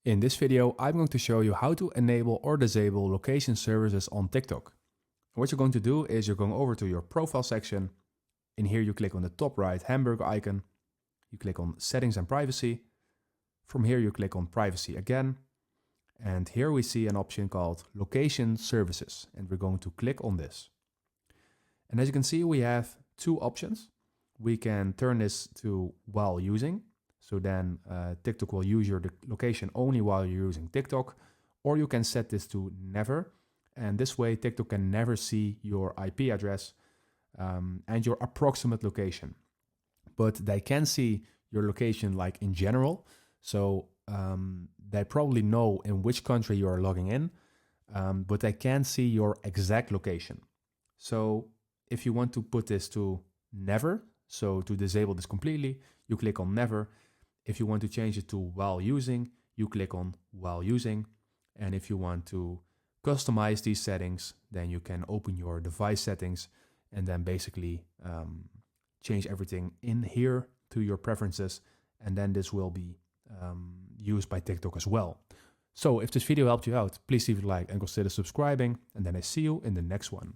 In this video, I'm going to show you how to enable or disable location services on TikTok. What you're going to do is you're going over to your profile section. In here, you click on the top right hamburger icon. You click on settings and privacy. From here, you click on privacy again. And here we see an option called location services. And we're going to click on this. And as you can see, we have two options. We can turn this to while using. So then TikTok will use your location only while you're using TikTok, or you can set this to never. And this way TikTok can never see your IP address and your approximate location. But they can see your location like in general. So they probably know in which country you are logging in, but they can't see your exact location. So if you want to put this to never, so to disable this completely, you click on never. If you want to change it to while using, you click on while using. And if you want to customize these settings, then you can open your device settings and then basically change everything in here to your preferences. And then this will be used by TikTok as well. So if this video helped you out, please leave a like and consider subscribing. And then I see you in the next one.